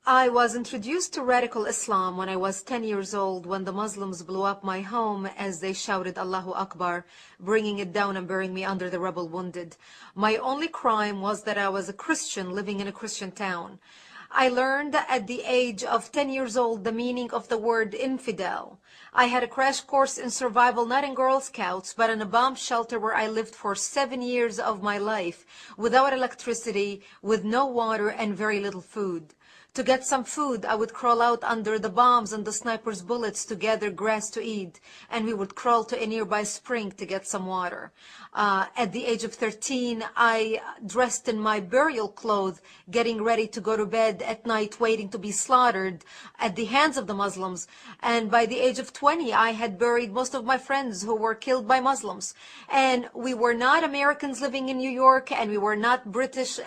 I was introduced to radical Islam when I was 10 years old, when the Muslims blew up my home as they shouted Allahu Akbar, bringing it down and burying me under the rubble wounded. My only crime was that I was a Christian living in a Christian town. I learned at the age of 10 years old the meaning of the word infidel. I had a crash course in survival, not in Girl Scouts, but in a bomb shelter where I lived for 7 years of my life, without electricity, with no water, and very little food. To get some food, I would crawl out under the bombs and the snipers' bullets to gather grass to eat, and we would crawl to a nearby spring to get some water. At the age of 13, I dressed in my burial clothes, getting ready to go to bed at night, waiting to be slaughtered at the hands of the Muslims. And by the age of 20, I had buried most of my friends who were killed by Muslims. And we were not Americans living in New York, and we were not British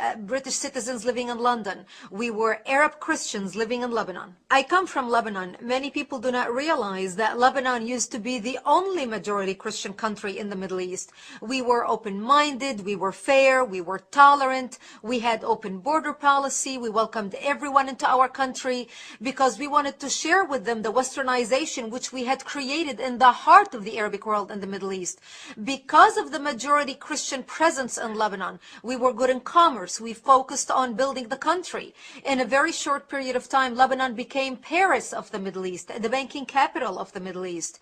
citizens living in London. We were Arab Christians living in Lebanon. I come from Lebanon. Many people do not realize that Lebanon used to be the only majority Christian country in the Middle East. We were open-minded, we were fair, we were tolerant, we had open border policy, we welcomed everyone into our country because we wanted to share with them the westernization which we had created in the heart of the Arabic world in the Middle East. Because of the majority Christian presence in Lebanon, we were good in commerce, we focused on building the country. In a very short period of time, Lebanon became Paris of the Middle East, the banking capital of the Middle East.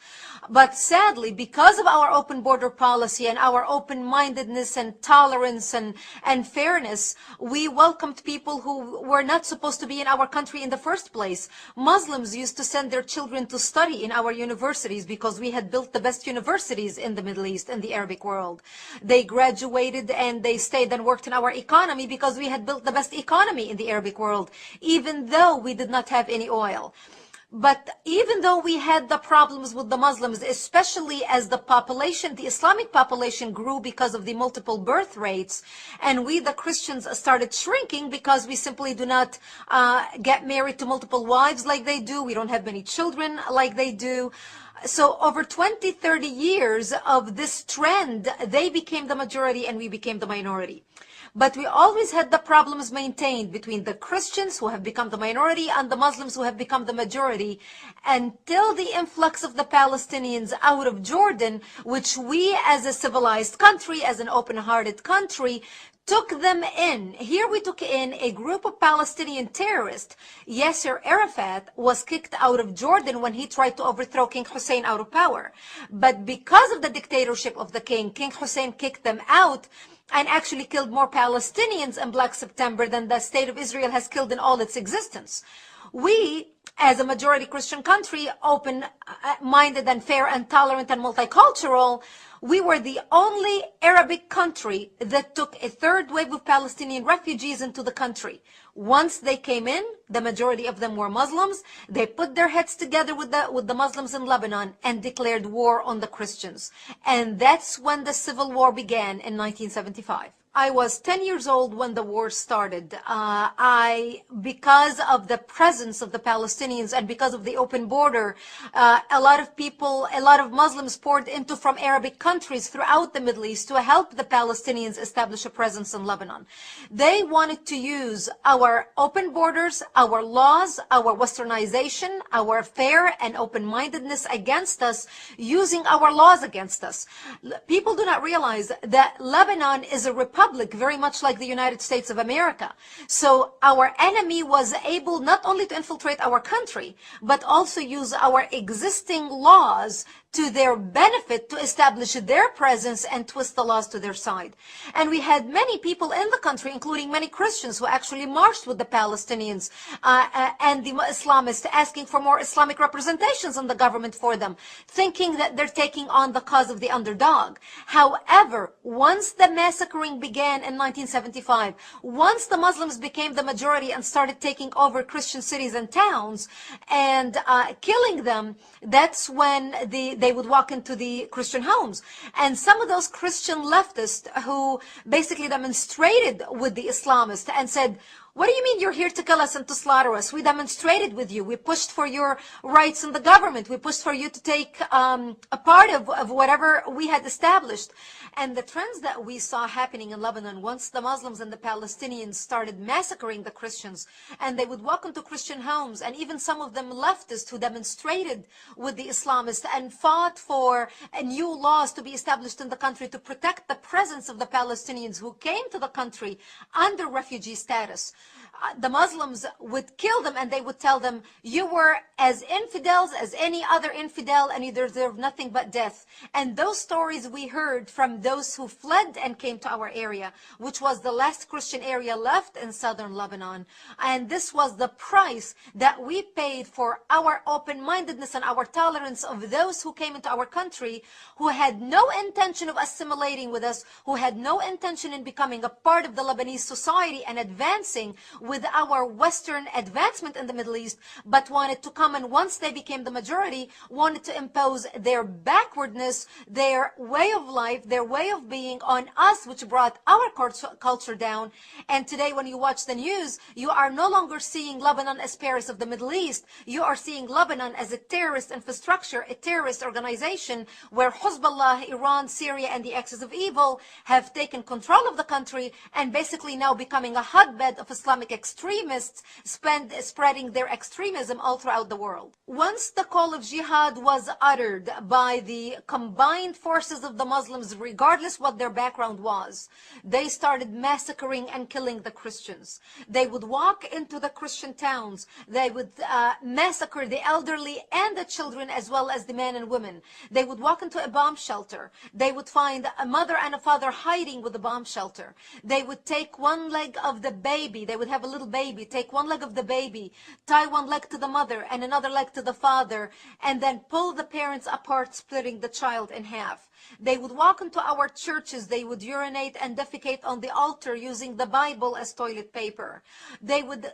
But sadly, because of our open border policy and our open-mindedness and tolerance and fairness, we welcomed people who were not supposed to be in our country in the first place. Muslims used to send their children to study in our universities because we had built the best universities in the Middle East, in the Arabic world. They graduated and they stayed and worked in our economy because we had built the best economy in the Arabic world, even though we did not have any oil. But even though we had the problems with the Muslims, especially as the population, the Islamic population grew because of the multiple birth rates, and we, the Christians, started shrinking because we simply do not get married to multiple wives like they do. We don't have many children like they do. So over 20, 30 years of this trend, they became the majority and we became the minority. But we always had the problems maintained between the Christians, who have become the minority, and the Muslims, who have become the majority, until the influx of the Palestinians out of Jordan, which we as a civilized country, as an open-hearted country, took them in. Here we took in a group of Palestinian terrorists. Yasser Arafat was kicked out of Jordan when he tried to overthrow King Hussein out of power. But because of the dictatorship of the king, King Hussein kicked them out and actually killed more Palestinians in Black September than the state of Israel has killed in all its existence. We, as a majority Christian country, open-minded and fair and tolerant and multicultural, we were the only Arabic country that took a third wave of Palestinian refugees into the country. Once they came in, the majority of them were Muslims. They put their heads together with the Muslims in Lebanon and declared war on the Christians. And that's when the civil war began in 1975. I was 10 years old when the war started. Because of the presence of the Palestinians and because of the open border, a lot of Muslims poured into from Arabic countries throughout the Middle East to help the Palestinians establish a presence in Lebanon. They wanted to use our open borders, our laws, our westernization, our fair and open-mindedness against us, using our laws against us. People do not realize that Lebanon is a republic, very much like the United States of America. So our enemy was able not only to infiltrate our country, but also use our existing laws to their benefit to establish their presence and twist the laws to their side. And we had many people in the country, including many Christians, who actually marched with the Palestinians and the Islamists, asking for more Islamic representations in the government for them, thinking that they're taking on the cause of the underdog. However, once the massacring began in 1975, once the Muslims became the majority and started taking over Christian cities and towns and killing them, that's when they would walk into the Christian homes. And some of those Christian leftists who basically demonstrated with the Islamists and said, What do you mean you're here to kill us and to slaughter us? We demonstrated with you. We pushed for your rights in the government. We pushed for you to take a part of whatever we had established. And the trends that we saw happening in Lebanon, once the Muslims and the Palestinians started massacring the Christians, and they would walk into Christian homes, and even some of them leftists who demonstrated with the Islamists and fought for new laws to be established in the country to protect the presence of the Palestinians who came to the country under refugee status. The Muslims would kill them, and they would tell them, you were as infidels as any other infidel, and you deserve nothing but death. And those stories we heard from those who fled and came to our area, which was the last Christian area left in southern Lebanon. And this was the price that we paid for our open-mindedness and our tolerance of those who came into our country, who had no intention of assimilating with us, who had no intention in becoming a part of the Lebanese society and advancing with our Western advancement in the Middle East, but wanted to come, and once they became the majority, wanted to impose their backwardness, their way of life, their way of being on us, which brought our culture down. And today, when you watch the news, you are no longer seeing Lebanon as Paris of the Middle East. You are seeing Lebanon as a terrorist infrastructure, a terrorist organization, where Hezbollah, Iran, Syria, and the axis of evil have taken control of the country, and basically now becoming a hotbed of Islamic extremists spreading their extremism all throughout the world. Once the call of jihad was uttered by the combined forces of the Muslims, regardless what their background was, they started massacring and killing the Christians. They would walk into the Christian towns. They would massacre the elderly and the children, as well as the men and women. They would walk into a bomb shelter. They would find a mother and a father hiding with the bomb shelter. They would take one leg of the baby. They would have a little baby, take one leg of the baby, tie one leg to the mother and another leg to the father, and then pull the parents apart, splitting the child in half. They would walk into our churches. They would urinate and defecate on the altar using the Bible as toilet paper. They would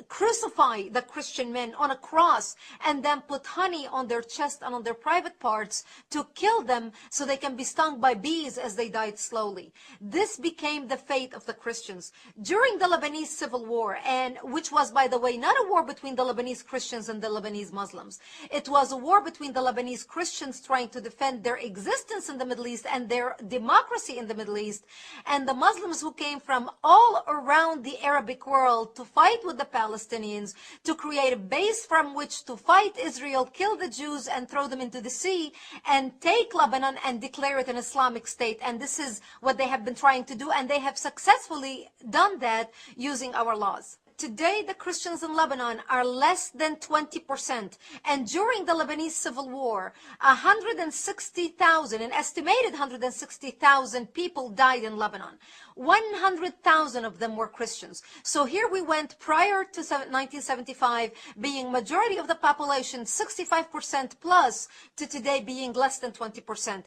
crucify the Christian men on a cross and then put honey on their chest and on their private parts to kill them so they can be stung by bees as they died slowly. This became the fate of the Christians. During the Lebanese Civil War, and which was, by the way, not a war between the Lebanese Christians and the Lebanese Muslims. It was a war between the Lebanese Christians trying to defend their existence in the Middle East and their democracy in the Middle East, and the Muslims who came from all around the Arabic world to fight with the Palestinians, to create a base from which to fight Israel, kill the Jews and throw them into the sea, and take Lebanon and declare it an Islamic state. And this is what they have been trying to do, and they have successfully done that using our laws. Today, the Christians in Lebanon are less than 20%. And during the Lebanese Civil War, 160,000, an estimated 160,000 people died in Lebanon. 100,000 of them were Christians. So here we went, prior to 1975, being majority of the population, 65% plus, to today being less than 20%.